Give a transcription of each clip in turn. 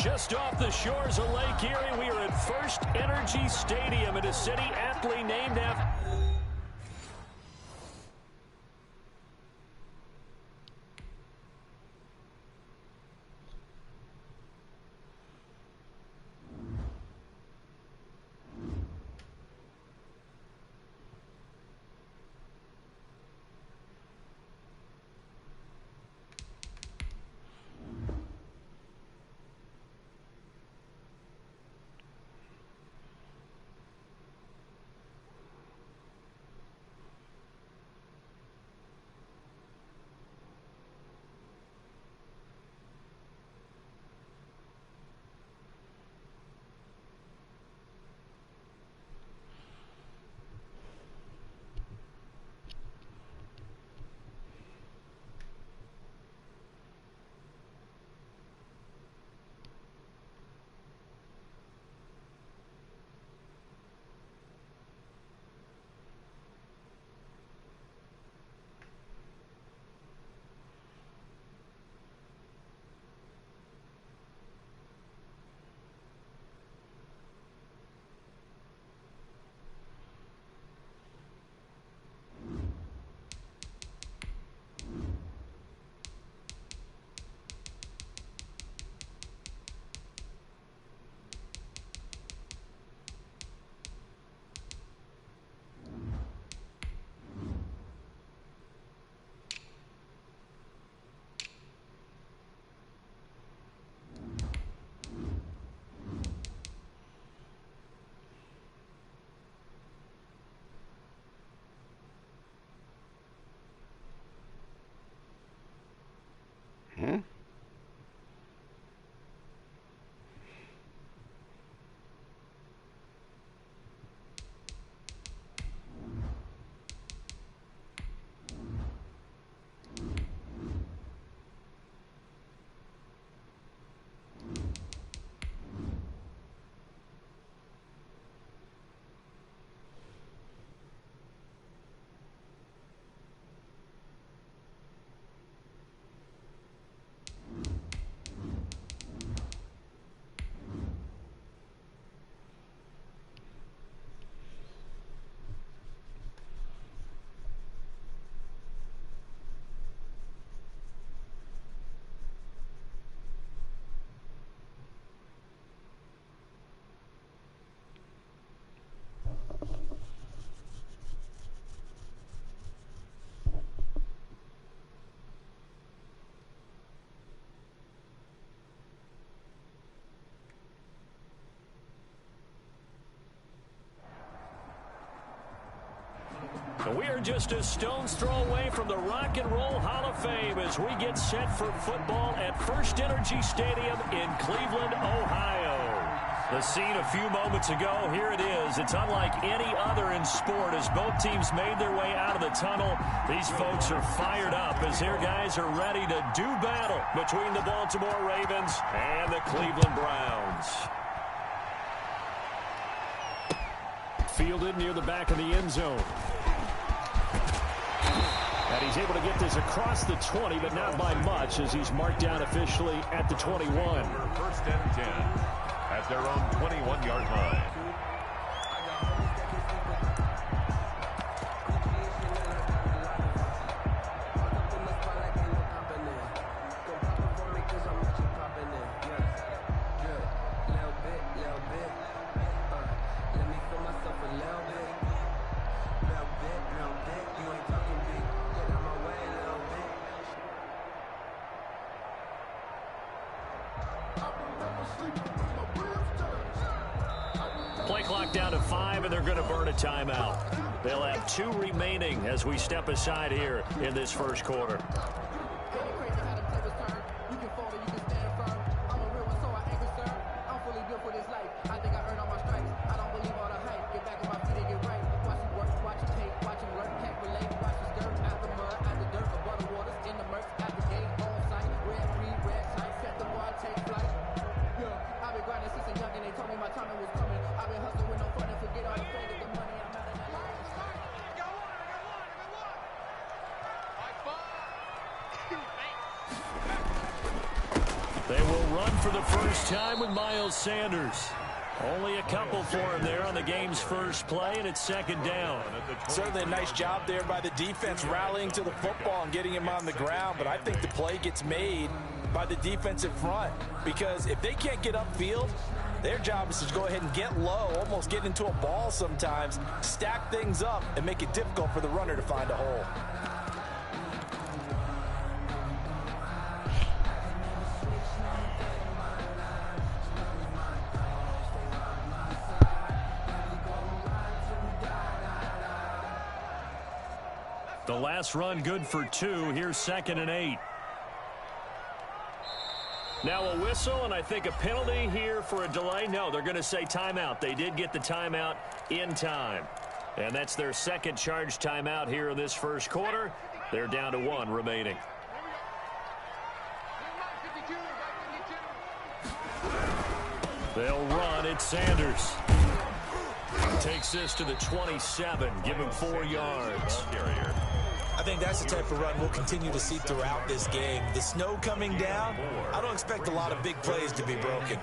Just off the shores of Lake Erie, we are at First Energy Stadium in a city aptly named after... We are just a stone's throw away from the Rock and Roll Hall of Fame as we get set for football at First Energy Stadium in Cleveland, Ohio. The scene a few moments ago, here it is. It's unlike any other in sport as both teams made their way out of the tunnel. These folks are fired up as their guys are ready to do battle between the Baltimore Ravens and the Cleveland Browns. Fielded near the back of the end zone. And he's able to get this across the 20, but not by much as he's marked down officially at the 21. First and 10 at their own 21-yard line. Play clock down to 5, and they're going to burn a timeout. They'll have 2 remaining as we step aside here in this first quarter. They will run for the first time with Miles Sanders. Only a couple for him there on the game's first play, and it's second down. Certainly a nice job there by the defense rallying to the football and getting him on the ground, but I think the play gets made by the defensive front because if they can't get upfield, their job is to go ahead and get low, almost get into a ball sometimes, stack things up, and make it difficult for the runner to find a hole. The last run good for 2. Here's 2nd and 8. Now a whistle, and I think a penalty here for a delay. No, they're going to say timeout. They did get the timeout in time. And that's their second charge timeout here in this first quarter. They're down to 1 remaining. They'll run. It's Sanders. Takes this to the 27. Give him 4 yards. I think that's the type of run we'll continue to see throughout this game. The snow coming down, I don't expect a lot of big plays to be broken.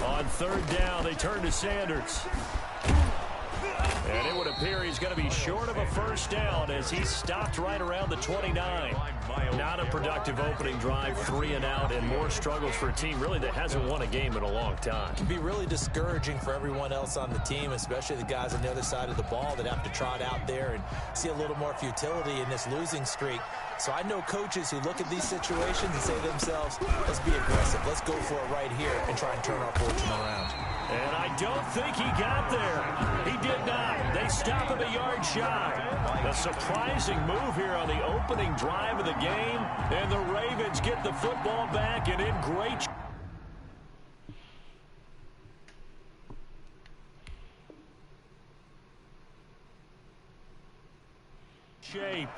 On 3rd down, they turn to Sanders. And it would appear he's going to be short of a first down as he's stopped right around the 29. Not a productive opening drive, 3 and out, and more struggles for a team really that hasn't won a game in a long time. It can be really discouraging for everyone else on the team, especially the guys on the other side of the ball that have to trot out there and see a little more futility in this losing streak. So I know coaches who look at these situations and say to themselves, let's be aggressive. Let's go for it right here and try and turn our fortune around. And I don't think he got there. He did not. They stop him a yard shy. A surprising move here on the opening drive of the game. And the Ravens get the football back and in great shape.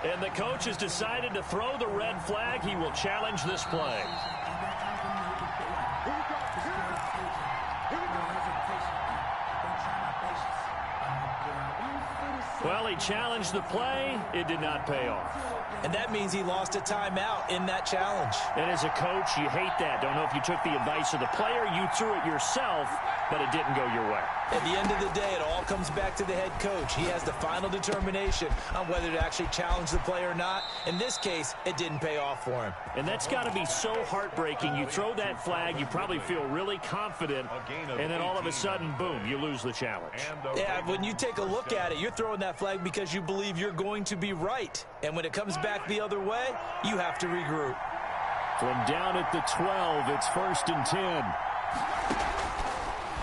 And the coach has decided to throw the red flag. He will challenge this play. Well, he challenged the play. It did not pay off. And that means he lost a timeout in that challenge. And as a coach, you hate that. Don't know if you took the advice of the player. You threw it yourself, but it didn't go your way. At the end of the day, it all comes back to the head coach. He has the final determination on whether to actually challenge the play or not. In this case, it didn't pay off for him. And that's got to be so heartbreaking. You throw that flag, you probably feel really confident, and then all of a sudden, boom, you lose the challenge. Yeah, when you take a look at it, you're throwing that flag because you believe you're going to be right. And when it comes back the other way, you have to regroup. From down at the 12, it's 1st and 10.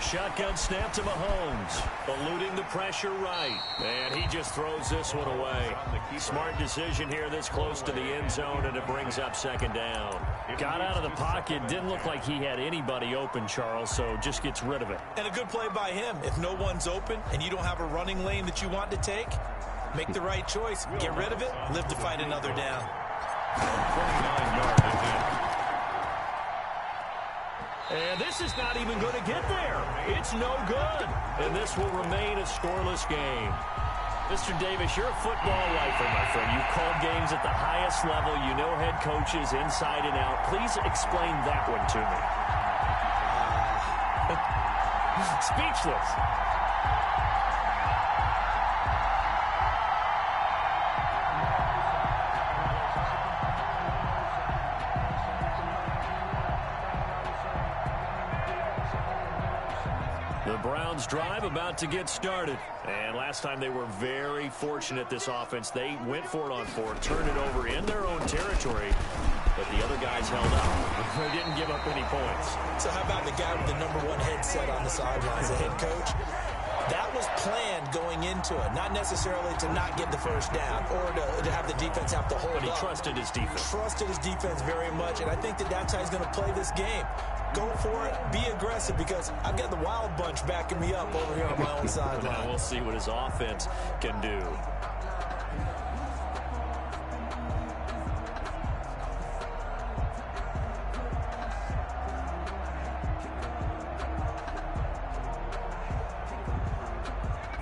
Shotgun snap to Mahomes, eluding the pressure right. And he just throws this one away. Smart decision here this close to the end zone, and it brings up 2nd down. Got out of the pocket, didn't look like he had anybody open, Charles, so just gets rid of it. And a good play by him. If no one's open and you don't have a running lane that you want to take, make the right choice. Get rid of it, live to fight another down. 29 yards in. And this is not even going to get there. It's no good. And this will remain a scoreless game. Mr. Davis, you're a football lifer, my friend. You've called games at the highest level. You know head coaches inside and out. Please explain that one to me. Speechless. The Browns drive about to get started. And last time they were very fortunate, this offense. They went for it on 4, turned it over in their own territory, but the other guys held up. They didn't give up any points. So how about the guy with the #1 headset on the sidelines, the head coach? That was planned going into it, not necessarily to not get the first down or to have the defense have to hold up. But he trusted his defense. Trusted his defense very much, and I think that's how he's going to play this game. Go for it, be aggressive, because I've got the wild bunch backing me up over here on my own sideline. We'll see what his offense can do.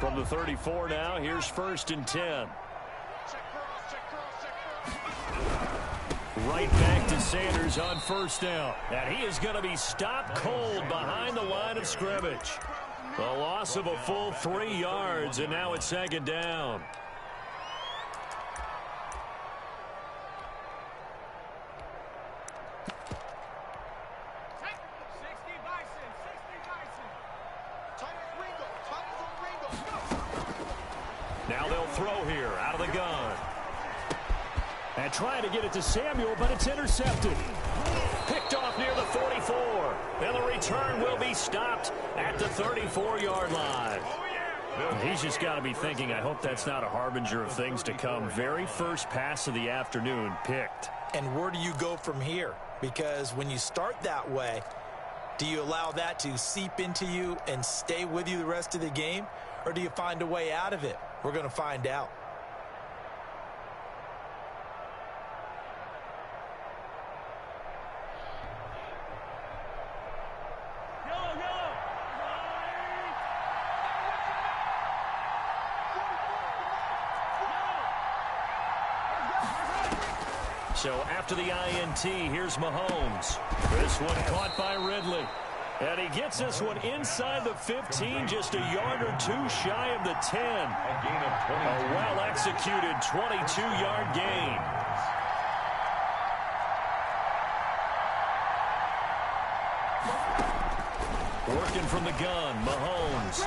From the 34 now, here's 1st and 10. Right back to Sanders on first down. And he is going to be stopped cold behind the line of scrimmage. A loss of a full 3 yards, and now it's second down. Now they'll throw here out of the gun. And trying to get it to Samuel, but it's intercepted. Picked off near the 44. And the return will be stopped at the 34-yard line. He's just got to be thinking, I hope that's not a harbinger of things to come. Very first pass of the afternoon picked. And where do you go from here? Because when you start that way, do you allow that to seep into you and stay with you the rest of the game? Or do you find a way out of it? We're going to find out. So after the INT, here's Mahomes. This one caught by Ridley. And he gets this one inside the 15, just a yard or two shy of the 10. A well-executed 22-yard gain. Working from the gun, Mahomes.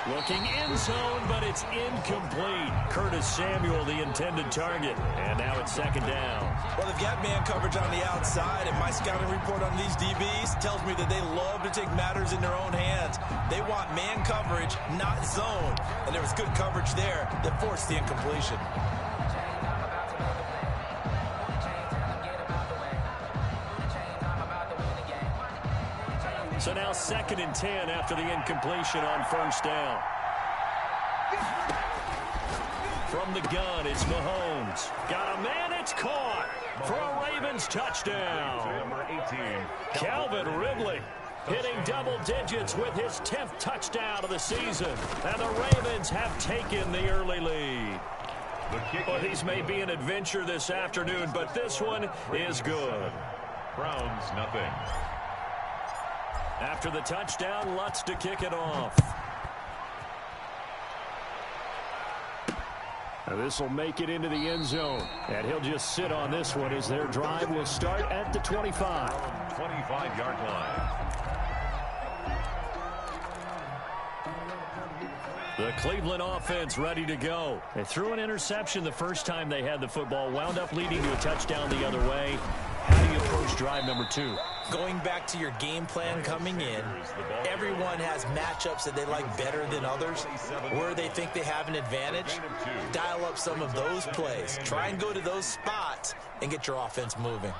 Looking end zone, but it's incomplete. Curtis Samuel, the intended target. And now it's second down. Well, they've got man coverage on the outside, and my scouting report on these DBs tells me that they love to take matters in their own hands. They want man coverage, not zone. And there was good coverage there that forced the incompletion. So now 2nd and 10 after the incompletion on first down. From the gun, it's Mahomes. Got a man, it's caught for a Ravens touchdown. Number 18. Calvin Ridley hitting double digits with his 10th touchdown of the season. And the Ravens have taken the early lead. Well, these may be an adventure this afternoon, but this one is good. Browns, nothing. After the touchdown, Lutz to kick it off. This will make it into the end zone. And he'll just sit on this one as their drive will start at the 25. 25-yard line. The Cleveland offense ready to go. They threw an interception the first time they had the football, wound up leading to a touchdown the other way. How do you approach drive number 2? Going back to your game plan coming in, everyone has matchups that they like better than others. Where they think they have an advantage, dial up some of those plays. Try and go to those spots and get your offense moving.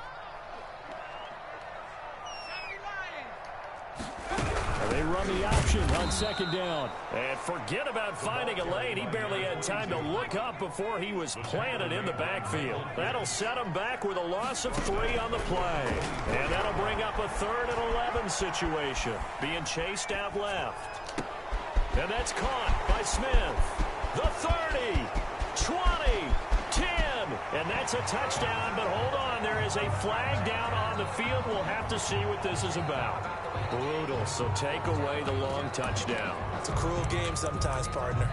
They run the option on second down. And forget about finding a lane. He barely had time to look up before he was planted in the backfield. That'll set him back with a loss of 3 on the play. And that'll bring up a 3rd and 11 situation. Being chased out left. And that's caught by Smith. The 30, 20, 10. And that's a touchdown, but hold on. There is a flag down on the field. We'll have to see what this is about. Brutal, so take away the long touchdown. It's a cruel game sometimes, partner.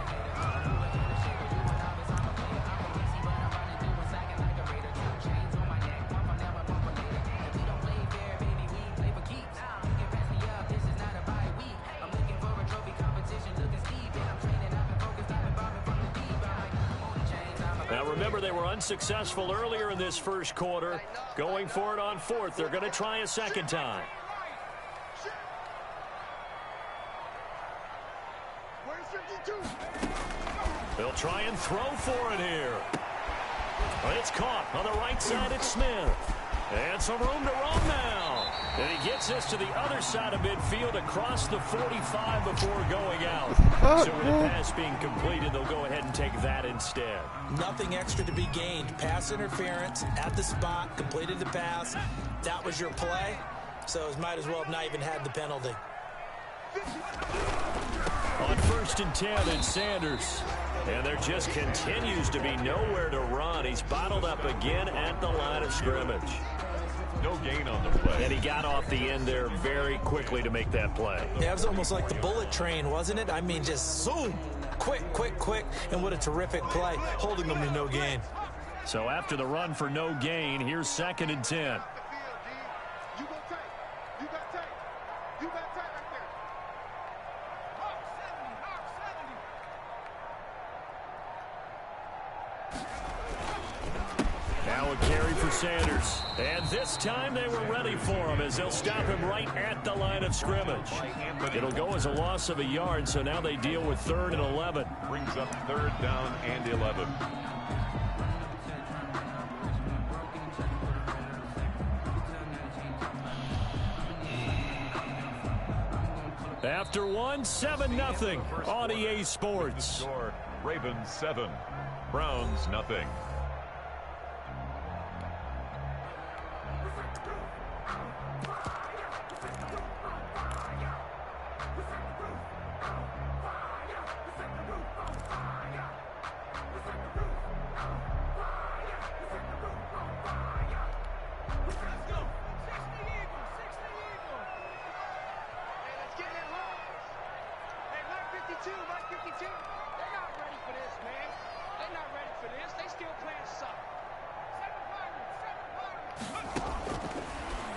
Now remember, they were unsuccessful earlier in this first quarter. Going for it on 4th. They're going to try a second time. They'll try and throw for it here. It's caught on the right side. It's Smith. And some room to roam now. And he gets this to the other side of midfield across the 45 before going out. So with the pass being completed, they'll go ahead and take that instead. Nothing extra to be gained. Pass interference at the spot, completed the pass. That was your play. So it might as well have not even had the penalty. On 1st and 10, it's Sanders. And there just continues to be nowhere to run. He's bottled up again at the line of scrimmage. No gain on the play. And he got off the end there very quickly to make that play. Yeah, it was almost like the bullet train, wasn't it? I mean, just zoom. Quick, quick, quick. And what a terrific play, holding them to no gain. So after the run for no gain, here's 2nd and 10. Now a carry for Sanders. And this time they were ready for him as they'll stop him right at the line of scrimmage. It'll go as a loss of a yard, so now they deal with 3rd and 11. Brings up 3rd down and 11. After one, 7-0 on EA Sports. Ravens 7, Browns nothing.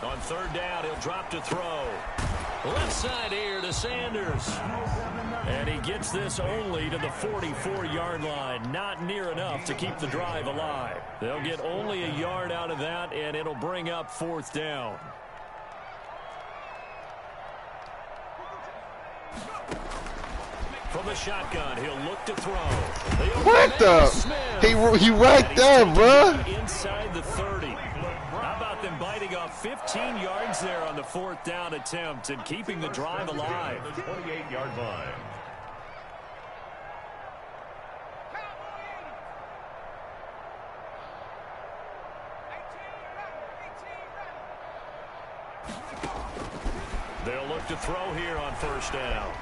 On 3rd down, he'll drop to throw. Left side here to Sanders. And he gets this only to the 44-yard line. Not near enough to keep the drive alive. They'll get only a yard out of that, and it'll bring up 4th down. From the shotgun, he'll look to throw. What the? He right there, bro. Inside the 30. How about them biting off 15 yards there on the 4th down attempt and keeping the drive alive? 28-yard line. They'll look to throw here on 1st down.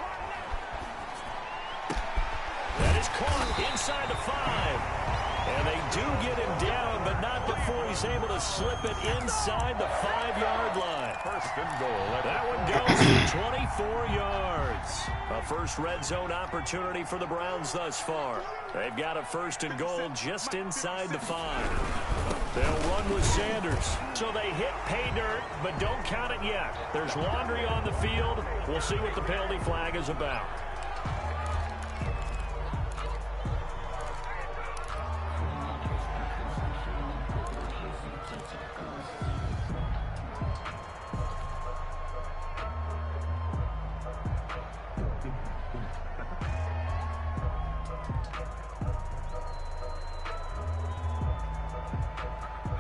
That is caught inside the 5. And they do get him down, but not before he's able to slip it inside the 5-yard line. 1st and goal. That one goes to 24 yards. A first red zone opportunity for the Browns thus far. They've got a 1st and goal just inside the 5. They'll run with Sanders. So they hit pay dirt, but don't count it yet. There's laundry on the field. We'll see what the penalty flag is about.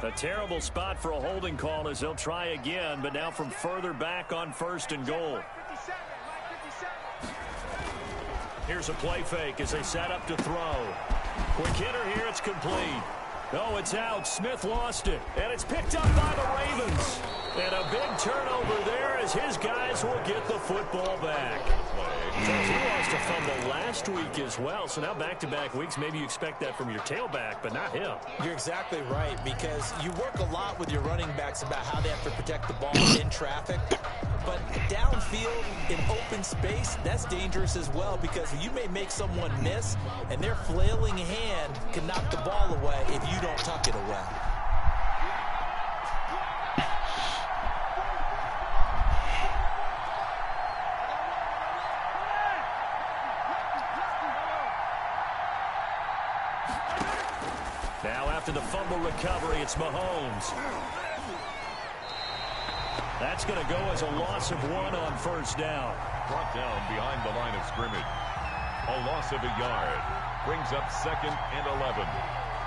A terrible spot for a holding call as they'll try again, but now from further back on 1st and goal. Here's a play fake as they set up to throw. Quick hitter here, it's complete. No, it's out. Smith lost it, and it's picked up by the Ravens. And a big turnover there as his guys will get the football back. So he lost a fumble last week as well, so now back-to-back weeks, maybe you expect that from your tailback, but not him. You're exactly right, because you work a lot with your running backs about how they have to protect the ball in traffic. But downfield in open space, that's dangerous as well, because you may make someone miss, and their flailing hand can knock the ball away if you don't tuck it away. Now after the fumble recovery, it's Mahomes. That's going to go as a loss of 1 on 1st down. Brought down behind the line of scrimmage. A loss of a yard. Brings up 2nd and 11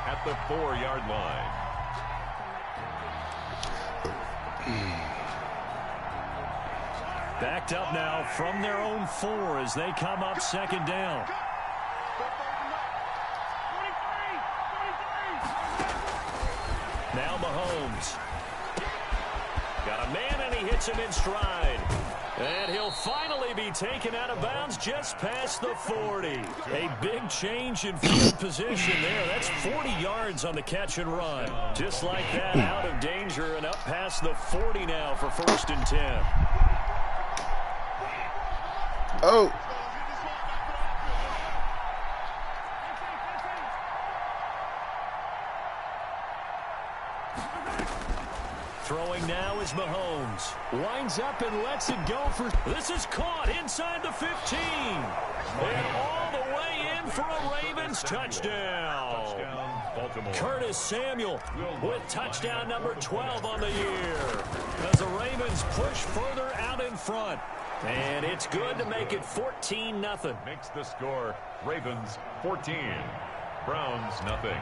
at the 4-yard line. Backed up now from their own 4 as they come up 2nd down. Now Mahomes. Got a man, and he hits him in stride. And he'll finally be taken out of bounds just past the 40. A big change in field position there. That's 40 yards on the catch and run. Just like that, out of danger and up past the 40 now for 1st and 10. Oh. Throwing now is Mahomes. Winds up and lets it go for... This is caught inside the 15. And all the way in for a Ravens touchdown. Curtis Samuel with touchdown number 12 on the year. As the Ravens push further out in front. And it's good to make it 14-0. Makes the score Ravens 14. Browns nothing.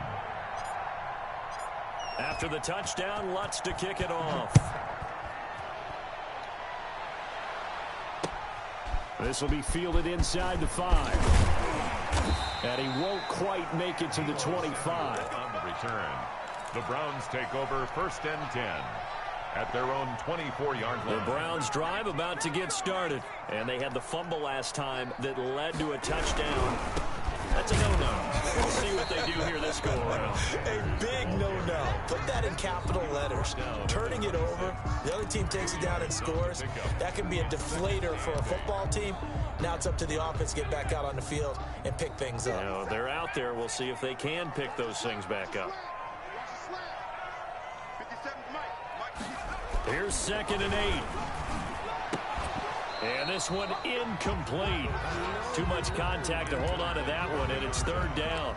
After the touchdown, Lutz to kick it off. This will be fielded inside the 5. And he won't quite make it to the 25. On the return, the Browns take over 1st and 10 at their own 24-yard line. The Browns drive about to get started. And they had the fumble last time that led to a touchdown. That's a no-no. We'll see what they do here this go-around. A big no-no. Put that in capital letters. Turning it over, the other team takes it down and scores. That can be a deflator for a football team. Now it's up to the offense to get back out on the field and pick things up. Now, they're out there. We'll see if they can pick those things back up. Here's 2nd and 8. And this one incomplete. Too much contact to hold on to that one, and it's 3rd down.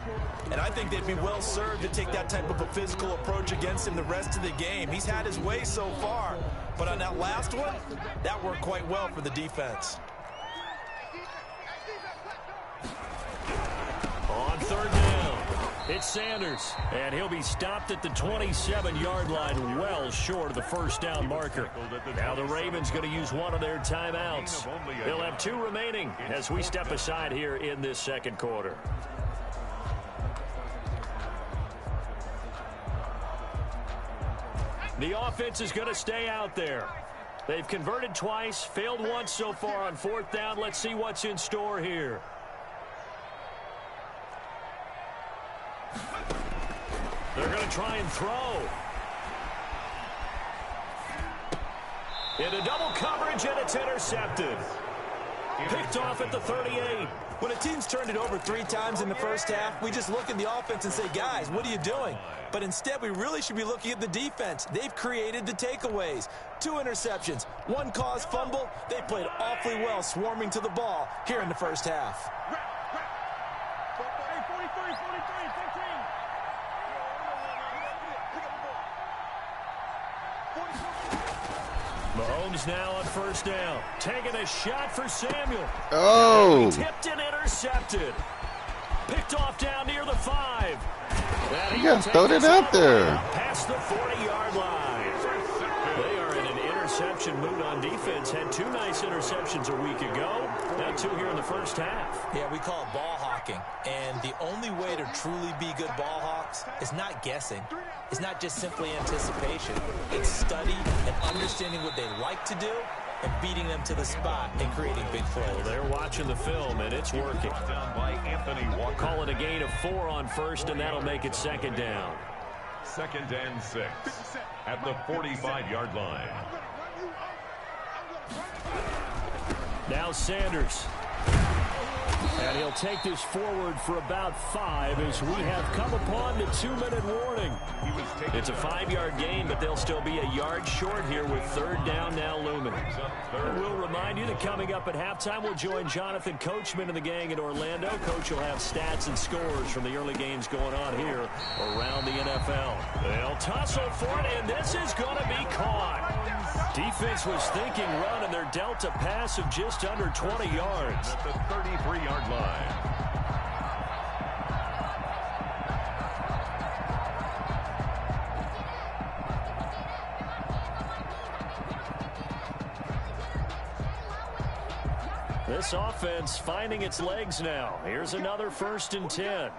And I think they'd be well served to take that type of a physical approach against him the rest of the game. He's had his way so far. But on that last one, that worked quite well for the defense. On 3rd down, it's Sanders. And he'll be stopped at the 27-yard line, well short of the 1st down marker. Now the Ravens going to use one of their timeouts. They'll have 2 remaining as we step aside here in this 2nd quarter. The offense is going to stay out there. They've converted twice, failed once so far on 4th down. Let's see what's in store here. They're going to try and throw. Into double coverage, and it's intercepted. Picked off at the 38. When a team's turned it over 3 times in the 1st half, we just look at the offense and say, guys, what are you doing? But instead, we really should be looking at the defense. They've created the takeaways. 2 interceptions, 1 caused fumble. They played awfully well swarming to the ball here in the 1st half. Mahomes now on 1st down. Taking a shot for Samuel. Oh. Tipped and intercepted. Picked off down near the 5. You gotta throw it out there. Past the 40-yard line. They are in an interception mood on defense. Had 2 nice interceptions a week ago. Now 2 here in the 1st half. Yeah, we call it ball hawking. And the only way to truly be good ball hawks is not guessing. It's not just simply anticipation. It's study and understanding what they like to do and beating them to the spot and creating big plays. Well, they're watching the film, and it's working. Down by Anthony Walker. Call it a gain of 4 on 1st, and that'll make it 2nd down. 2nd and 6 at the 45-yard line. Now Sanders. And he'll take this forward for about 5 as we have come upon the 2-minute warning. It's a 5-yard gain, but they'll still be a yard short here with 3rd down now looming. And we'll remind you that coming up at halftime, we'll join Jonathan Coachman and the gang in Orlando. Coach will have stats and scores from the early games going on here around the NFL. They'll tussle for it, and this is going to be caught. Defense was thinking run, and they're dealt a pass of just under 20 yards. At the 33-yard line. This offense finding its legs now. Here's another 1st and 10.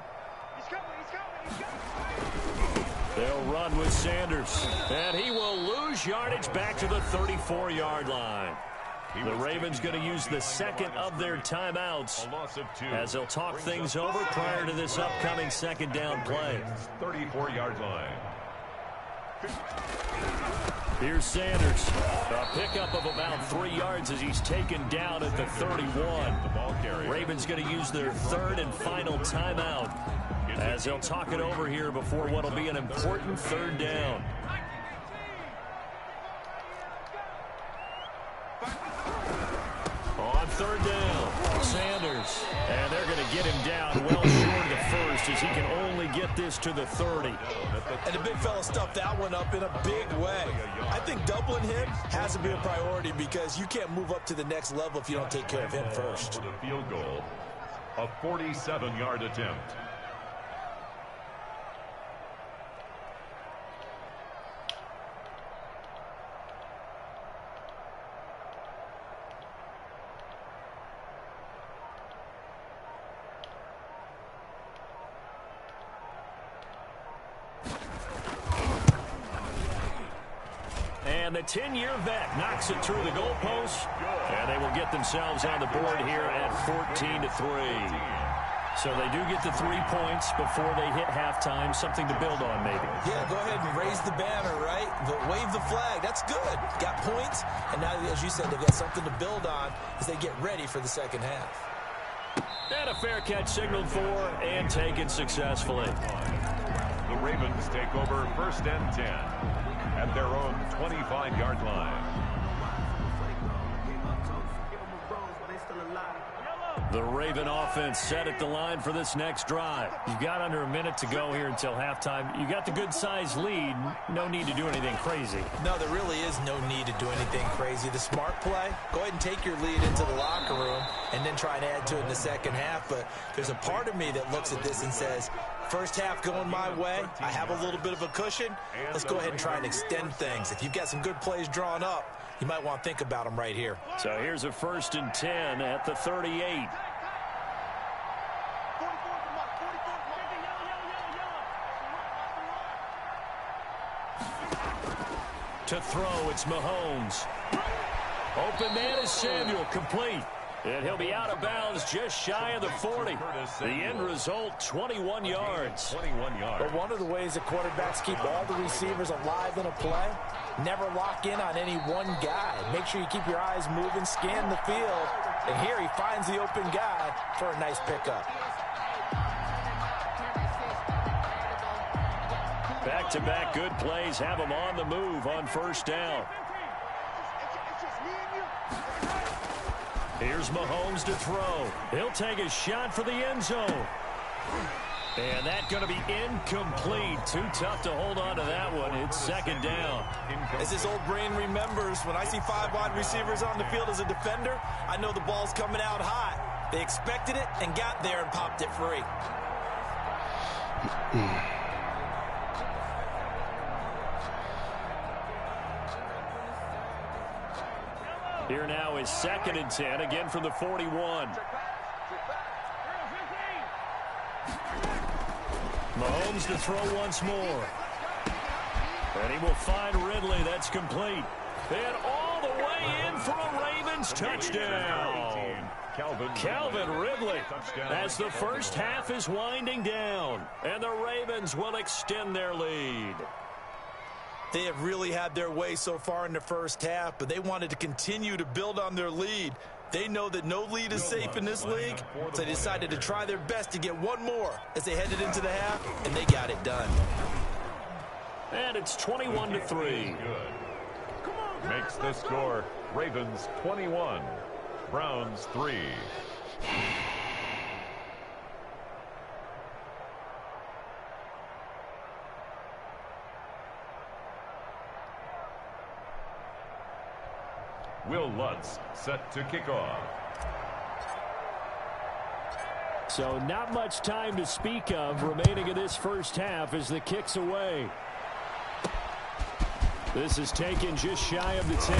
They'll run with Sanders. And he will lose yardage back to the 34-yard line. The Ravens going to use the second of their timeouts as they'll talk things over prior to this upcoming second down play. 34-yard line. Here's Sanders. A pickup of about 3 yards as he's taken down at the 31. Ravens going to use their third and final timeout as they'll talk it over here before what will be an important third down. On third down, Sanders. And they're going to get him down well short of the first as he can only get this to the 30. And the big fella stuffed that one up in a big way. I think doubling him has to be a priority because you can't move up to the next level if you don't take care of him first. For the field goal, a 47-yard attempt. And the 10-year vet knocks it through the goalpost, and they will get themselves on the board here at 14-3. So they do get the 3 points before they hit halftime, something to build on maybe. Yeah, go ahead and raise the banner, right? Wave the flag. That's good. Got points, and now, as you said, they've got something to build on as they get ready for the second half. And a fair catch signaled for and taken successfully. The Ravens take over 1st and 10 at their own 25-yard line. The Raven offense set at the line for this next drive. You've got under a minute to go here until halftime. You got the good-sized lead. No need to do anything crazy. No, there really is no need to do anything crazy. The smart play, go ahead and take your lead into the locker room and then try and add to it in the second half. But there's a part of me that looks at this and says, first half going my way, I have a little bit of a cushion. Let's go ahead and try and extend things. If you've got some good plays drawn up, you might want to think about them right here. So here's a 1st and 10 at the 38. To throw, it's Mahomes. Open man is Samuel, complete. And he'll be out of bounds just shy of the 40. The end result, 21 yards. 21 yards. But one of the ways that quarterbacks keep all the receivers alive in a play, never lock in on any one guy. Make sure you keep your eyes moving, scan the field. And here he finds the open guy for a nice pickup. Back-to-back good plays have him on the move on 1st down. Here's Mahomes to throw. He'll take a shot for the end zone. And that's going to be incomplete. Too tough to hold on to that one. It's 2nd down. As this old brain remembers, when I see 5 wide receivers on the field as a defender, I know the ball's coming out hot. They expected it and got there and popped it free. Here now is 2nd and 10, again from the 41. Mahomes to throw once more. And he will find Ridley. That's complete. And all the way in for a Ravens touchdown. Calvin Ridley as the first half is winding down. And the Ravens will extend their lead. They have really had their way so far in the first half, but they wanted to continue to build on their lead. They know that no lead is safe in this league, so they decided to try their best to get one more as they headed into the half, and they got it done. And it's 21-3. Makes the score Ravens 21, Browns 3. Will Lutz set to kick off. So not much time to speak of remaining in this first half as the kick's away. This is taken just shy of the 10.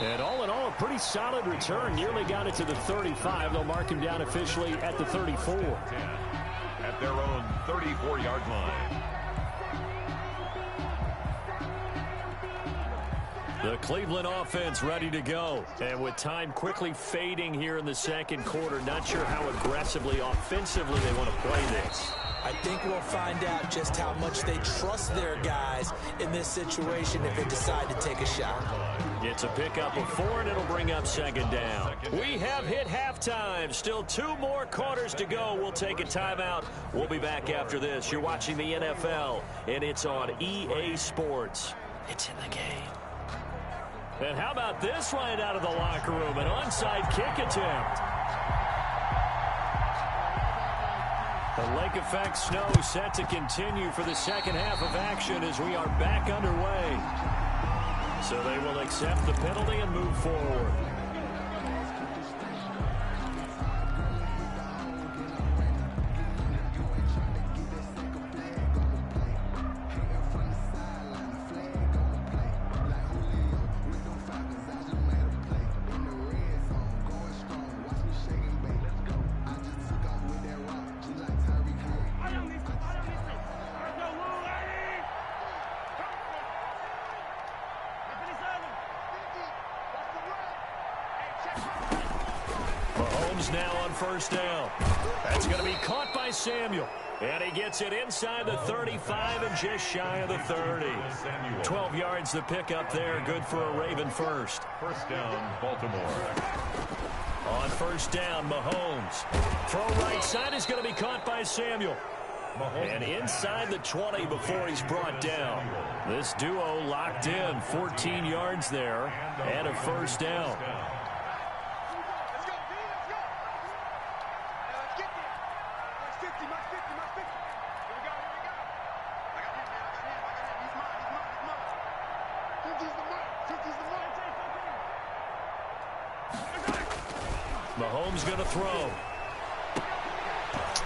And all in all, a pretty solid return. Nearly got it to the 35. They'll mark him down officially at the 34. At their own 34-yard line. The Cleveland offense ready to go. And with time quickly fading here in the second quarter, not sure how aggressively, offensively they want to play this. I think we'll find out just how much they trust their guys in this situation if they decide to take a shot. It's a pickup of 4, and it'll bring up second down. We have hit halftime. Still 2 more quarters to go. We'll take a timeout. We'll be back after this. You're watching the NFL, and it's on EA Sports. It's in the game. And how about this right out of the locker room? An onside kick attempt. The lake effect snow set to continue for the second half of action as we are back underway. So they will accept the penalty and move forward. Now on first down. That's going to be caught by Samuel. And he gets it inside the 35 and just shy of the 30. 12 yards the pickup there. Good for a Raven first. First down, Baltimore. On first down, Mahomes. Throw right side is going to be caught by Samuel. And inside the 20 before he's brought down. This duo locked in. 14 yards there and a first down. Mahomes going to throw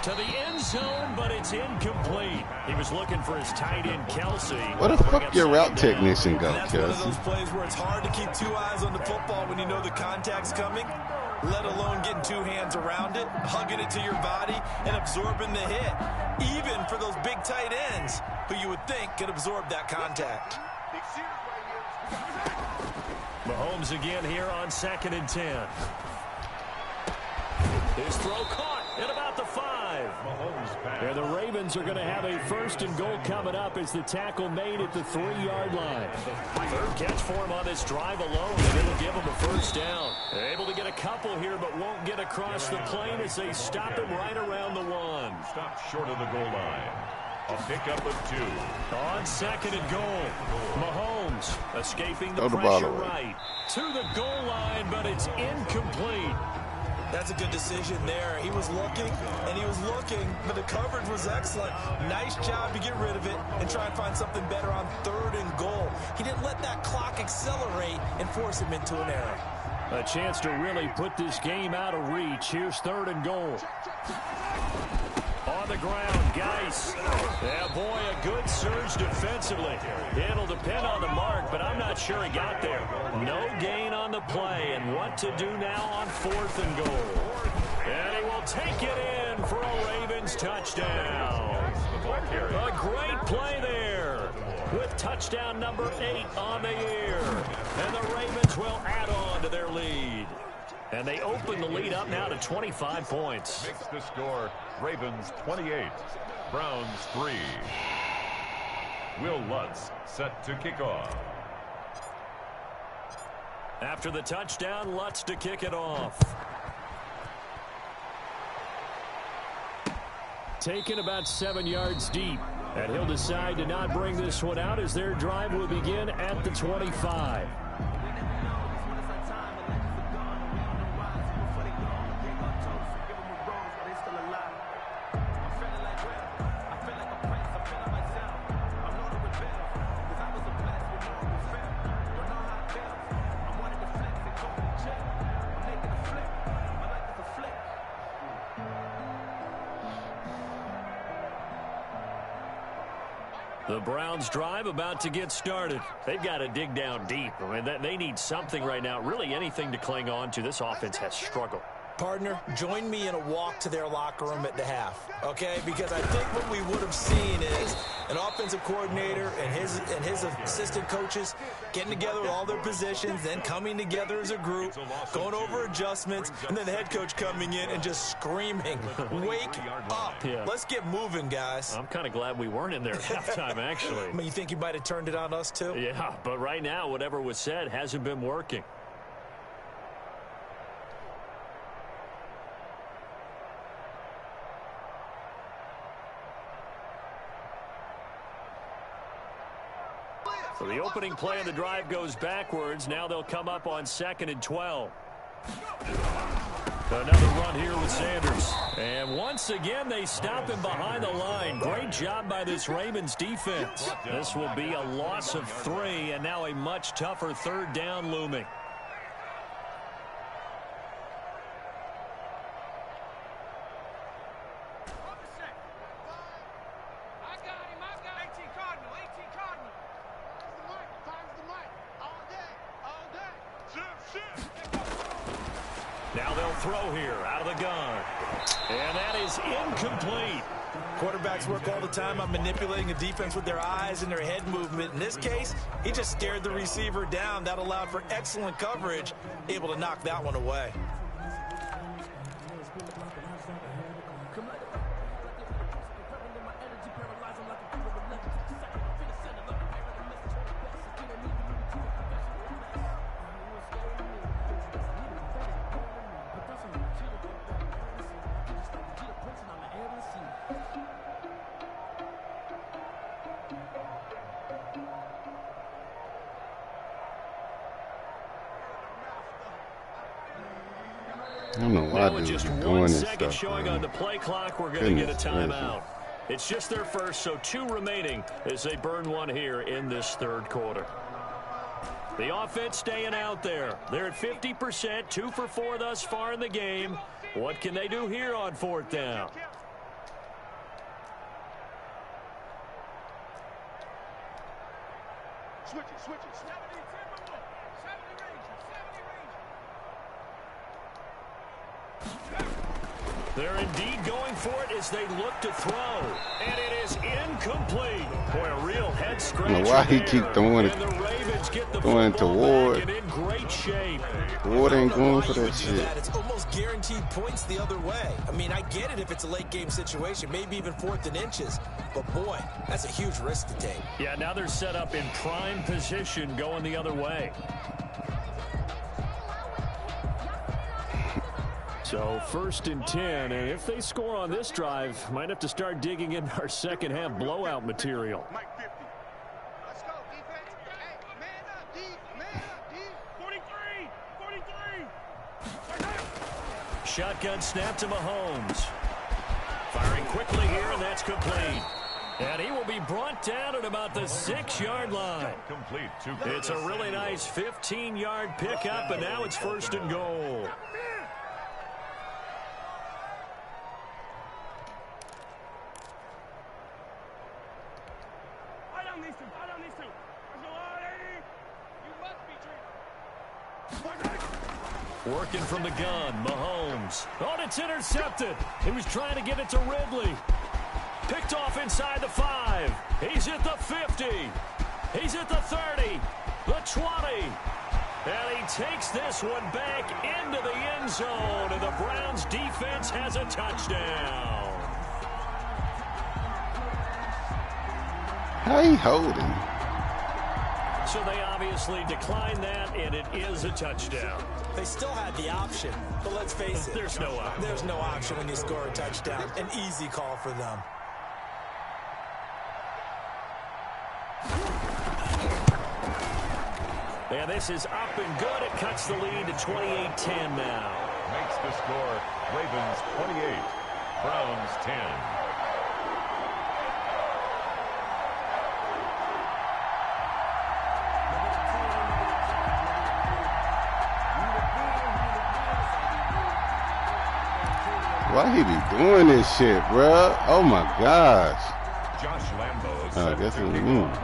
to the end zone, but it's incomplete. He was looking for his tight end, Kelsey. Where the fuck your route technician go, That's one of those plays where it's hard to keep 2 eyes on the football when you know the contact's coming, let alone getting 2 hands around it, hugging it to your body, and absorbing the hit. Even for those big tight ends who you would think could absorb that contact. Mahomes again here on 2nd and 10. His throw caught at about the 5. And the Ravens are going to have a 1st and goal coming up as the tackle made at the 3-yard line. 3rd catch for him on this drive alone, and it'll give him a first down. They're able to get a couple here, but won't get across the plane as they stop him right around the 1. Stopped short of the goal line. A pickup of 2. On 2nd and goal, Mahomes escaping the pressure right to the goal line, but it's incomplete. That's a good decision there. He was looking, and he was looking, but the coverage was excellent. Nice job to get rid of it and try and find something better on 3rd and goal. He didn't let that clock accelerate and force him into an error. A chance to really put this game out of reach. Here's 3rd and goal. On the ground, Geis. Yeah, boy, a good surge defensively. It'll depend on the mark, but I'm not sure he got there. No gain on the play, and what to do now on 4th and goal. And he will take it in for a Ravens touchdown. A great play there with touchdown number 8 on the year. And the Ravens will add on to their lead. And they open the lead up now to 25 points. Makes the score Ravens 28, Browns 3. Will Lutz set to kick off. After the touchdown, Lutz to kick it off. Taken about 7 yards deep. And he'll decide to not bring this one out as their drive will begin at the 25. The Browns drive about to get started. They've got to dig down deep. I mean, they need something right now, really anything to cling on to. This offense has struggled. Partner, join me in a walk to their locker room at the half, okay? Because I think what we would have seen is an offensive coordinator and his assistant coaches getting together with all their positions, then coming together as a group, going over adjustments, and then the head coach coming in and just screaming, "Wake up. Yeah. Let's get moving, guys." I'm kind of glad we weren't in there at halftime, actually. I mean, you think you might have turned it on us, too? Yeah, but right now, whatever was said hasn't been working. So the opening play of the drive goes backwards. Now they'll come up on 2nd and 12. Another run here with Sanders. And once again, they stop him behind the line. Great job by this Ravens defense. This will be a loss of 3, and now a much tougher 3rd down looming. Now they'll throw here out of the gun. And that is incomplete. Quarterbacks work all the time on manipulating the defense with their eyes and their head movement. In this case, he just stared the receiver down. That allowed for excellent coverage, able to knock that one away. I don't know why With just doing 1 this second stuff, showing man. on the play clock, we're going to get a Goodness timeout. It's just their first, so 2 remaining as they burn one here in this 3rd quarter. The offense staying out there. They're at 50%, 2 for 4 thus far in the game. What can they do here on 4th down? Switch it. They're indeed going for it as they look to throw. And it is incomplete. Boy, a real head scratcher. I don't know why he keep throwing it, And the Ravens get the throwing it to football Ward. back and in great shape. Ward ain't going for You would that do shit. that. It's almost guaranteed points the other way. I mean, I get it if it's a late game situation, maybe even 4th and inches. But boy, that's a huge risk to take. Yeah, now they're set up in prime position going the other way. So 1st and 10, and if they score on this drive, might have to start digging in our second half blowout material. Mike 50. Let's go, defense. Hey, man up, D. Man up, D. 43. Shotgun snap to Mahomes. Firing quickly here, and that's complete. And he will be brought down at about the 6-yard line. Complete. It's a really nice 15-yard pickup, and now it's 1st and goal. Working from the gun, Mahomes. Oh, and it's intercepted. He was trying to get it to Ridley. Picked off inside the 5. He's at the 50. He's at the 30. The 20. And he takes this one back into the end zone. And the Browns defense has a touchdown. How he holding? So they obviously declined that, and it is a touchdown. They still had the option, but let's face it. There's no option. There's no option when you score a touchdown. An easy call for them. And this is up and good. It cuts the lead to 28-10 now. Makes the score Ravens 28, Browns 10. Why he be doing this shit, bro? Oh my gosh. Josh Lambo. I guess what it means.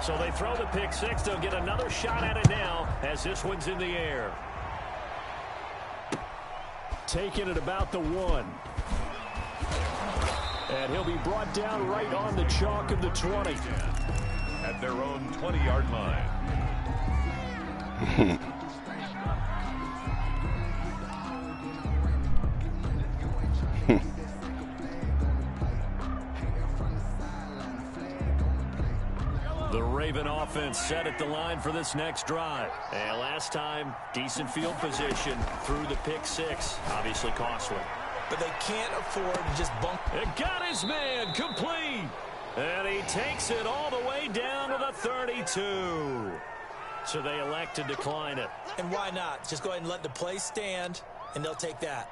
So they throw the pick six. They'll get another shot at it now as this one's in the air. Taking it about the 1. And he'll be brought down right on the chalk of the 20. At their own 20-yard line. The Raven offense set at the line for this next drive. And last time, decent field position through the pick six. Obviously costly. But they can't afford to just bump. It got his man complete. And he takes it all the way down to the 32. So they elect to decline it. And why not? Just go ahead and let the play stand, and they'll take that.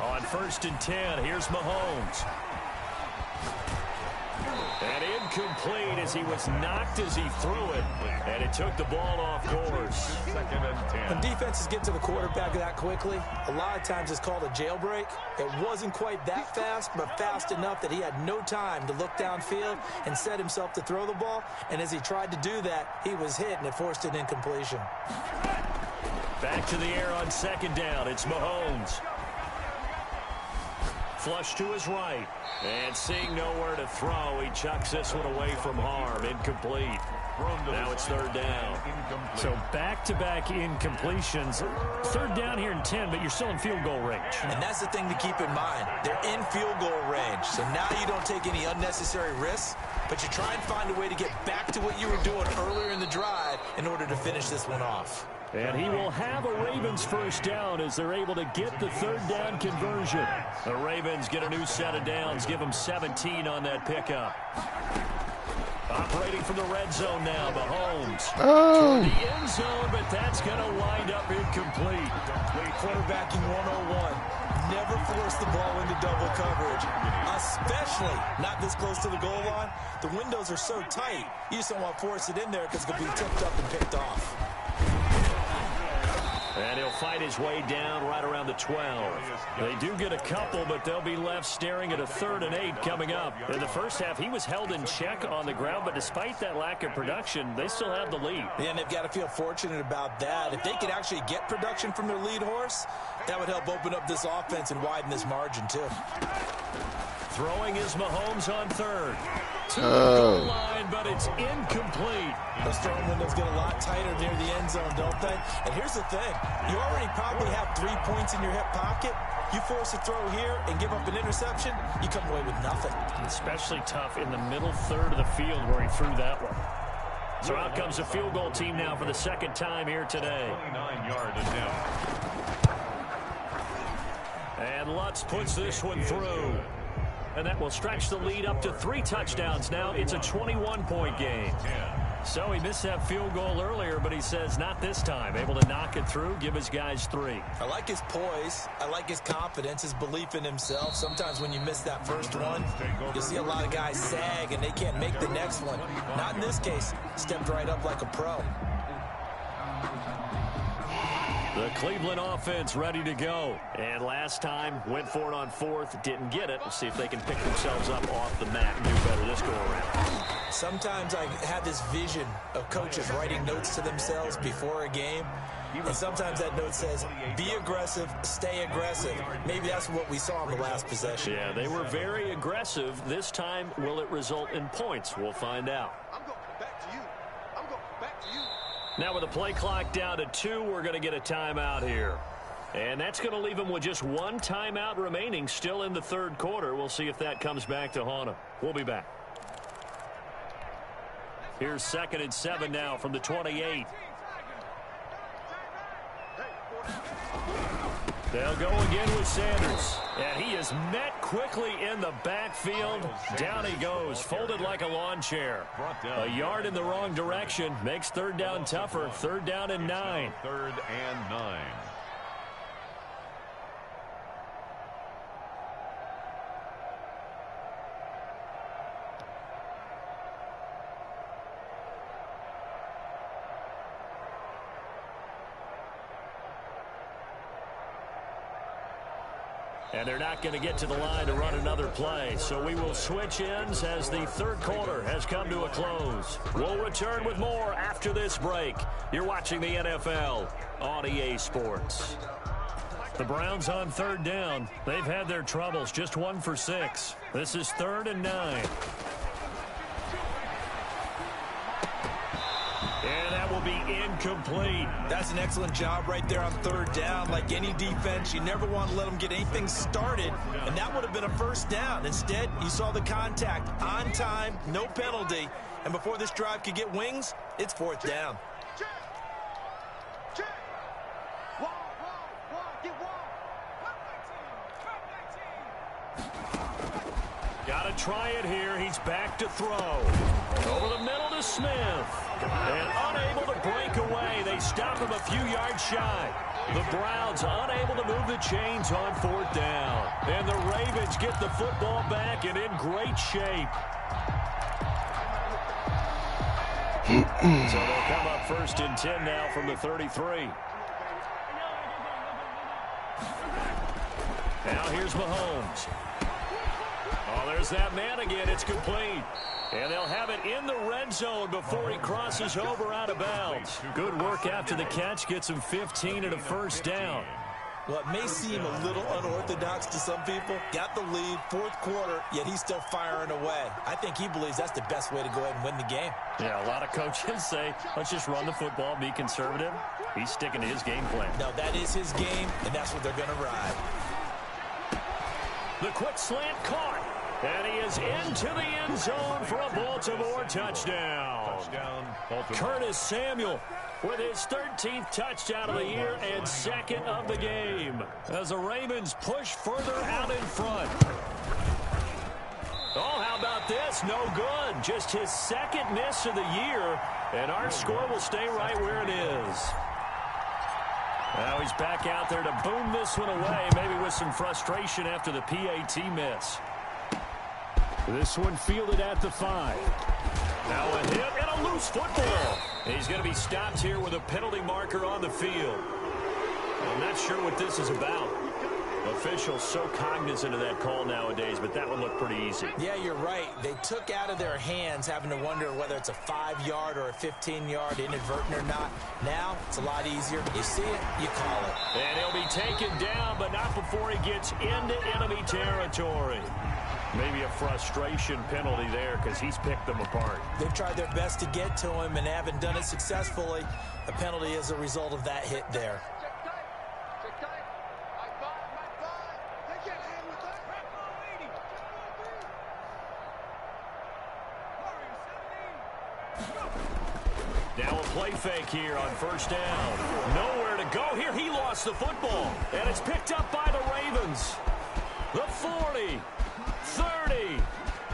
On 1st and 10, here's Mahomes. And incomplete as he was knocked as he threw it. And it took the ball off course. 2nd and 10. When defenses get to the quarterback that quickly, a lot of times it's called a jailbreak. It wasn't quite that fast, but fast enough that he had no time to look downfield and set himself to throw the ball. And as he tried to do that, he was hit, and it forced an incompletion. Back to the air on 2nd down. It's Mahomes. Flush to his right. And seeing nowhere to throw, he chucks this one away from harm. Incomplete. Now it's 3rd down. So back-to-back incompletions. 3rd down here in 10, but you're still in field goal range. And that's the thing to keep in mind. They're in field goal range. So now you don't take any unnecessary risks, but you try and find a way to get back to what you were doing earlier in the drive in order to finish this one off. And he will have a Ravens 1st down as they're able to get the 3rd down conversion. The Ravens get a new set of downs, give them 17 on that pickup. Operating from the red zone now, Mahomes. Toward the end zone, but that's going to wind up incomplete. Quarterbacking 101. Never force the ball into double coverage, especially not this close to the goal line. The windows are so tight, you just don't want to force it in there because it could be tipped up and picked off. And he'll fight his way down right around the 12. They do get a couple, but they'll be left staring at a 3rd and 8 coming up. In the first half, he was held in check on the ground, but despite that lack of production, they still have the lead. And they've got to feel fortunate about that. If they could actually get production from their lead horse, that would help open up this offense and widen this margin, too. Throwing is Mahomes on 3rd. To the goal line, but it's incomplete. Those throwing windows get a lot tighter near the end zone, don't they? And here's the thing. You already probably have 3 points in your hip pocket. You force a throw here and give up an interception, you come away with nothing. Especially tough in the middle 3rd of the field where he threw that one. So out comes the field goal team now for the 2nd time here today. 29-yard attempt. And Lutz puts this one through. And that will stretch the lead up to 3 touchdowns now. It's a 21-point game. So he missed that field goal earlier, but he says not this time. Able to knock it through, give his guys 3. I like his poise. I like his confidence, his belief in himself. Sometimes when you miss that first one, you'll see a lot of guys sag and they can't make the next one. Not in this case. Stepped right up like a pro. The Cleveland offense ready to go. And last time, went for it on 4th, didn't get it. We'll see if they can pick themselves up off the mat and do better this go-around. Sometimes I have this vision of coaches writing notes to themselves before a game. And sometimes that note says, be aggressive, stay aggressive. Maybe that's what we saw in the last possession. Yeah, they were very aggressive. This time, will it result in points? We'll find out. I'm going back to you. I'm going back to you. Now with the play clock down to 2, we're going to get a timeout here. And that's going to leave them with just 1 timeout remaining still in the 3rd quarter. We'll see if that comes back to haunt them. We'll be back. Here's 2nd and 7 now from the 28. They'll go again with Sanders. And he is met quickly in the backfield. Down he goes, folded like a lawn chair. A yard in the wrong direction makes 3rd down tougher. 3rd down and 9. 3rd and 9. And they're not going to get to the line to run another play. So we will switch ends as the third quarter has come to a close. We'll return with more after this break. You're watching the NFL on EA Sports. The Browns on third down. They've had their troubles, just 1 for 6. This is 3rd and 9. And that will be incomplete. That's an excellent job right there on third down. Like any defense, you never want to let them get anything started, and that would have been a first down. Instead, you saw the contact on time, no penalty, and before this drive could get wings, it's 4th down. Got to try it here. He's back to throw. Over the middle to Smith. And unable to break away. They stop him a few yards shy. The Browns unable to move the chains on 4th down. And the Ravens get the football back and in great shape. So they'll come up 1st and 10 now from the 33. Now here's Mahomes. Oh, there's that man again. It's complete. And they'll have it in the red zone before he crosses over out of bounds. Good work after the catch. Gets him 15 and a first down. Well, it may seem a little unorthodox to some people. Got the lead, 4th quarter, yet he's still firing away. I think he believes that's the best way to go ahead and win the game. Yeah, a lot of coaches say, let's just run the football, be conservative. He's sticking to his game plan. No, that is his game, and that's what they're going to ride. The quick slant caught. And he is into the end zone for a Baltimore touchdown. Curtis Samuel with his 13th touchdown of the year and 2nd of the game as the Ravens push further out in front. Oh, how about this? No good. Just his 2nd miss of the year, and our score will stay right where it is. Now he's back out there to boom this one away, maybe with some frustration after the PAT miss. This one fielded at the 5. Now a hit and a loose football. He's going to be stopped here with a penalty marker on the field. I'm not sure what this is about. Officials so cognizant of that call nowadays, but that one looked pretty easy. Yeah, you're right. They took out of their hands having to wonder whether it's a 5-yard or a 15-yard inadvertent or not. Now, it's a lot easier. You see it, you call it. And he'll be taken down, but not before he gets into enemy territory. Maybe a frustration penalty there because he's picked them apart. They've tried their best to get to him and haven't done it successfully. A penalty is a result of that hit there. Now a play fake here on 1st down. Nowhere to go here. He lost the football. And it's picked up by the Ravens. The 40, 30,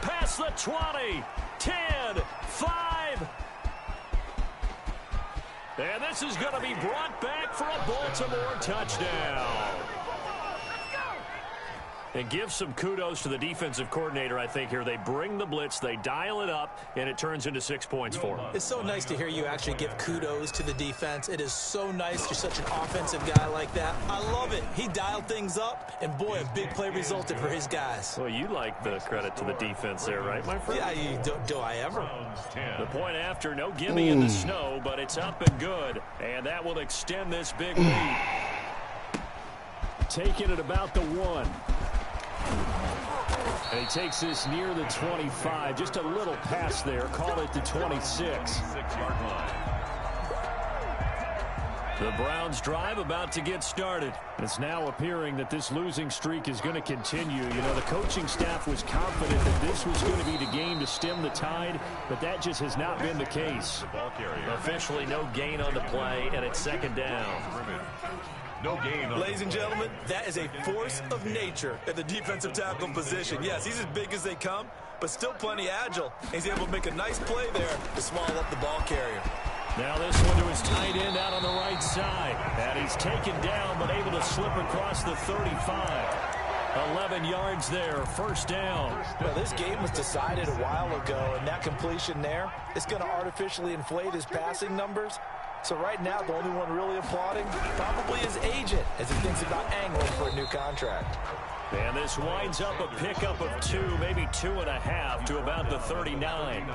past the 20, 10, 5. And this is going to be brought back for a Baltimore touchdown. And give some kudos to the defensive coordinator, I think, here. They bring the blitz, they dial it up, and it turns into 6 points for them. It's so nice to hear you actually give kudos to the defense. It is so nice. You're such an offensive guy like that. I love it. He dialed things up, and boy, a big play resulted for his guys. Well, you like the credit to the defense there, right, my friend? Yeah, do I ever? The point after, no gimme in the snow, but it's up and good. And that will extend this big lead. Taking it about the 1. And he takes this near the 25. Just a little pass there. Call it the 26. The Browns drive about to get started. It's now appearing that this losing streak is going to continue. You know, the coaching staff was confident that this was going to be the game to stem the tide, but that just has not been the case. Officially no gain on the play, and it's 2nd down. No gain. Ladies and gentlemen, that is a force of nature at the defensive tackle position. Yes, he's as big as they come, but still plenty agile. He's able to make a nice play there to swallow up the ball carrier. Now this one to his tight end out on the right side. And he's taken down, but able to slip across the 35. 11 yards there, 1st down. Well, this game was decided a while ago, and that completion there is going to artificially inflate his passing numbers. So right now, the only one really applauding probably his agent as he thinks about angling for a new contract. And this winds up a pickup of 2, maybe 2.5 to about the 39.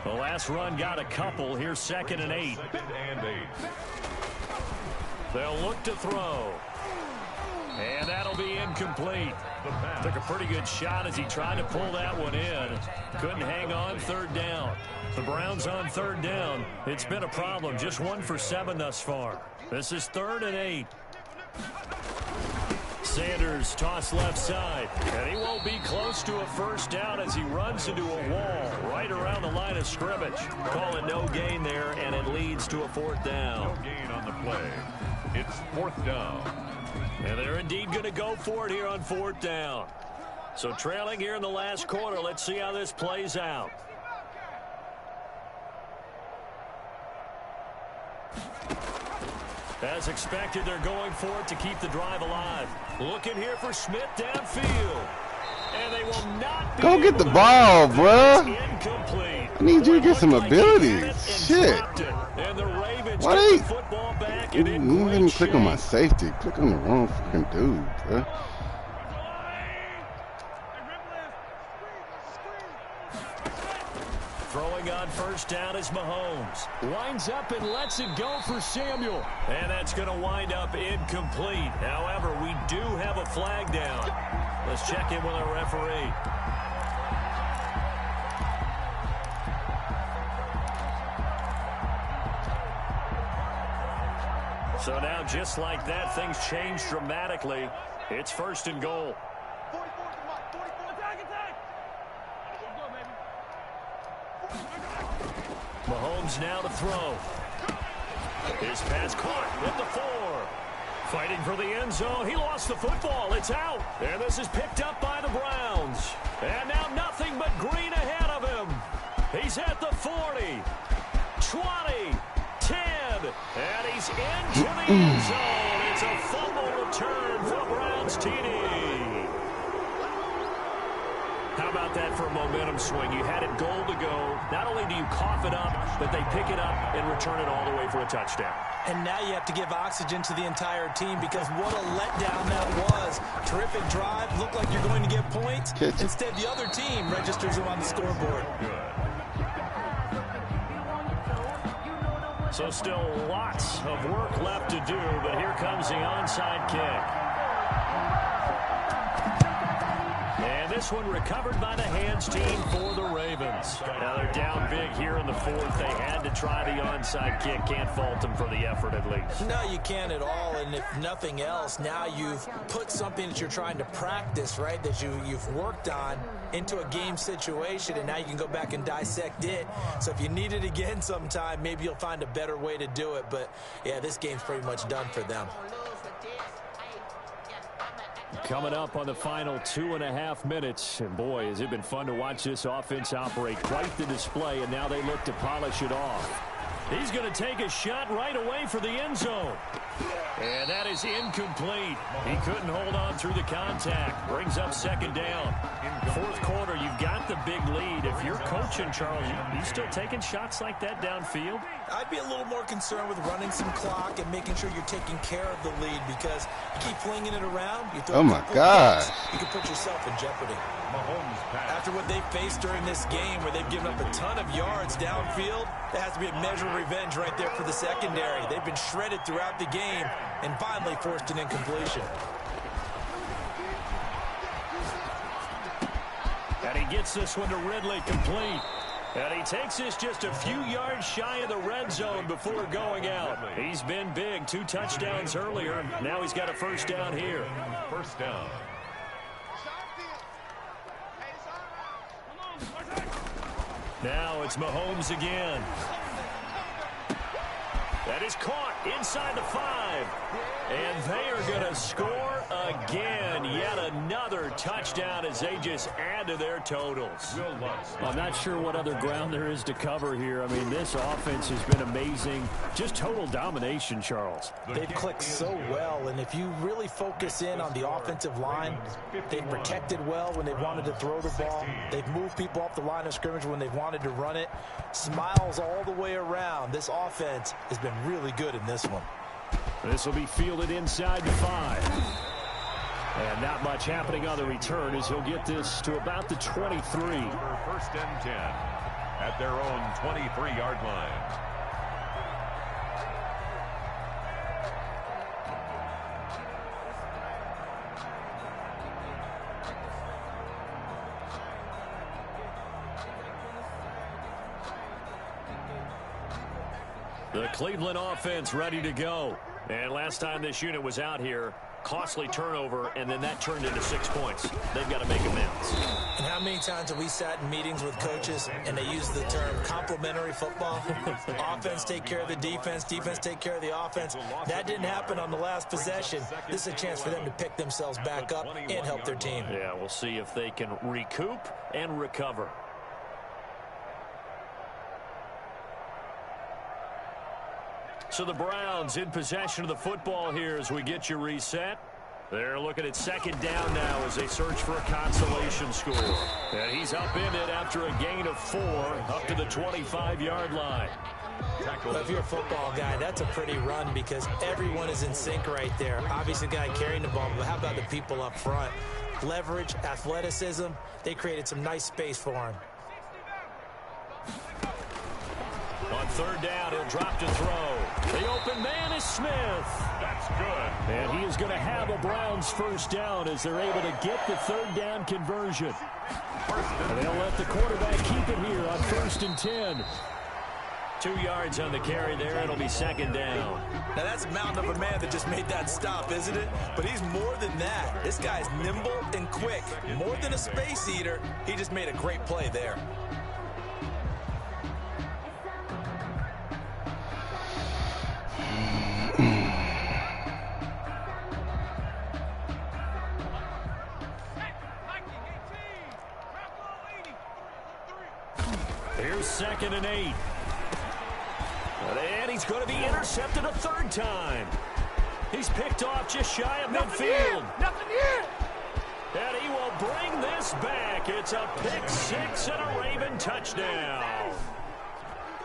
The last run got a couple. Here's 2nd and 8. They'll look to throw. And that'll be incomplete. Took a pretty good shot as he tried to pull that one in. Couldn't hang on 3rd down. The Browns on 3rd down. It's been a problem. Just 1 for 7 thus far. This is 3rd and 8. Sanders toss left side, and he won't be close to a first down as he runs into a wall right around the line of scrimmage. Call it no gain there, and it leads to a 4th down. No gain on the play. It's 4th down. And they're indeed going to go for it here on 4th down. So trailing here in the last quarter, let's see how this plays out. As expected, they're going for it to keep the drive alive. Looking here for Smith downfield. And they will not be Go get the ball, bruh. Incomplete. I need you to get some abilities. Shit. And the Ravens Why get they? the football back You and in didn't great click on my shape. safety. Click on the wrong fucking dude, bruh. Throwing on first down is Mahomes. Winds up and lets it go for Samuel. And that's going to wind up incomplete. However, we do have a flag down. Let's check in with our referee. So now, just like that, things change dramatically. It's 1st and goal. 44 to Mike. 44. Attack. Mahomes now to throw. His pass caught at the 4. Fighting for the end zone. He lost the football. It's out. And this is picked up by the Browns. And now nothing but green ahead of him. He's at the 40. 20. 10. And he's into the end zone. It's a fumble return for a Browns TD. How about that for a momentum swing? You had it goal to go. Not only do you cough it up, but they pick it up and return it all the way for a touchdown. And now you have to give oxygen to the entire team because what a letdown that was. Terrific drive. Looked like you're going to get points. Instead, the other team registers them on the scoreboard. So still lots of work left to do, but here comes the onside kick. And this one recovered by the hands team for the Ravens. Now they're down big here in the 4th. They had to try the onside kick. Can't fault them for the effort at least. No, you can't at all. And if nothing else, now you've put something that you're trying to practice, right, that you've worked on into a game situation, and now you can go back and dissect it. So if you need it again sometime, maybe you'll find a better way to do it. But, yeah, this game's pretty much done for them. Coming up on the final 2.5 minutes. And, boy, has it been fun to watch this offense operate. Quite the display, and now they look to polish it off. He's going to take a shot right away for the end zone. And that is incomplete. He couldn't hold on through the contact. Brings up 2nd down. 4th quarter, you've got the big lead. If you're coaching, Charles, you still taking shots like that downfield? I'd be a little more concerned with running some clock and making sure you're taking care of the lead because you keep flinging it around. You throw Oh, my God. You can put yourself in jeopardy. Mahomes pass. After what they've faced during this game where they've given up a ton of yards downfield, there has to be a measure of revenge right there for the secondary. They've been shredded throughout the game and finally forced an incompletion. And he gets this one to Ridley complete. And he takes this just a few yards shy of the red zone before going out. He's been big. 2 touchdowns earlier. Now he's got a first down here. 1st down. Now it's Mahomes again. That is caught inside the 5. And they are going to score again. Yet another touchdown as they just add to their totals. I'm not sure what other ground there is to cover here. I mean, this offense has been amazing. Just total domination, Charles. They've clicked so well, and if you really focus in on the offensive line, they've protected well when they've wanted to throw the ball. They've moved people off the line of scrimmage when they've wanted to run it. Smiles all the way around. This offense has been really good in this one. This will be fielded inside the 5. And not much happening on the return as he'll get this to about the 23. First and 10 at their own 23-yard line. The Cleveland offense ready to go. And last time this unit was out here, costly turnover, and then that turned into 6 points. They've got to make amends. And how many times have we sat in meetings with coaches and they use the term complementary football? Offense take care of the defense, defense take care of the offense. That didn't happen on the last possession. This is a chance for them to pick themselves back up and help their team. Yeah, we'll see if they can recoup and recover. So the Browns in possession of the football here as we get you reset. They're looking at second down now as they search for a consolation score. And he's up in it after a gain of 4 up to the 25-yard line. Well, if you're a football guy, that's a pretty run because everyone is in sync right there. Obviously, the guy carrying the ball, but how about the people up front? Leverage, athleticism, they created some nice space for him. On third down, he'll drop to throw. The open man is Smith. That's good. And he is going to have a Browns first down as they're able to get the third down conversion. And they'll let the quarterback keep it here on 1st and 10. 2 yards on the carry there. It'll be second down. Now, that's a mountain of a man that just made that stop, isn't it? But he's more than that. This guy's nimble and quick. More than a space eater, he just made a great play there. Here's 2nd and 8. And he's going to be intercepted a third time. He's picked off just shy of midfield. Nothing here. And he will bring this back. It's a pick 6 and a Raven touchdown.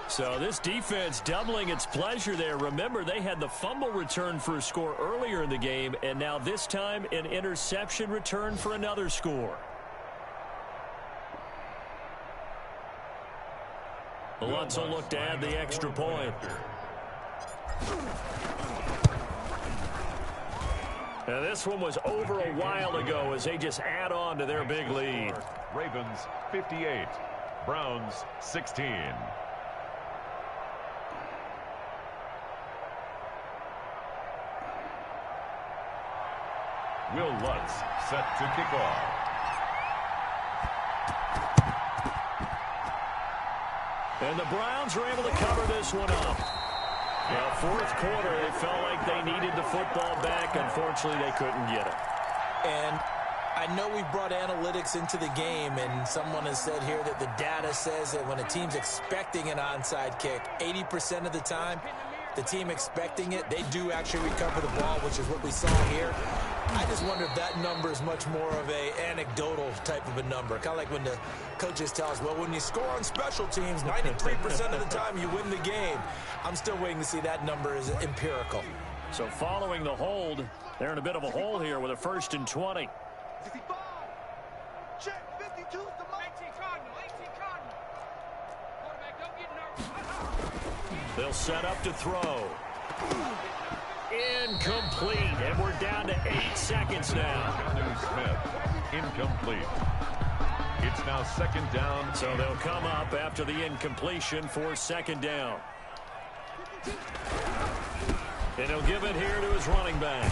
So this defense doubling its pleasure there. Remember, they had the fumble return for a score earlier in the game, and now this time an interception return for another score. Lutz will look to add the extra point. Now this one was over a while ago as they just add on to their big lead. Ravens 58, Browns 16. Will Lutz set to kick off. And the Browns are able to cover this one up. Now, 4th quarter, they felt like they needed the football back. Unfortunately, they couldn't get it. And I know we brought analytics into the game, and someone has said here that the data says that when a team's expecting an onside kick, 80% of the time, the team expecting it, they do actually recover the ball, which is what we saw here. I just wonder if that number is much more of a anecdotal type of a number. Kind of like when the coaches tell us, well, when you score on special teams, 93% of the time you win the game. I'm still waiting to see that number is empirical. So following the hold, they're in a bit of a hole here with a 1st and 20. 65. Check. 52's the most. 18 Cardinal. 18 Cardinal. Quarterback, don't get nervous. They'll set up to throw. Incomplete. And we're down to 8 seconds now. Smith, incomplete. It's now 2nd down. So they'll come up after the incompletion for 2nd down. And he'll give it here to his running back.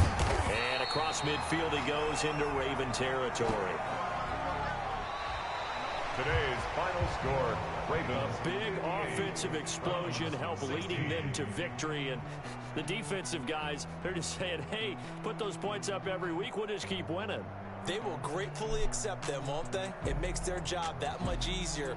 And across midfield he goes into Raven territory. Today's final score, Ravens. A big offensive explosion helped leading them to victory. And the defensive guys, they're just saying, hey, put those points up every week. We'll just keep winning. They will gratefully accept them, won't they? It makes their job that much easier.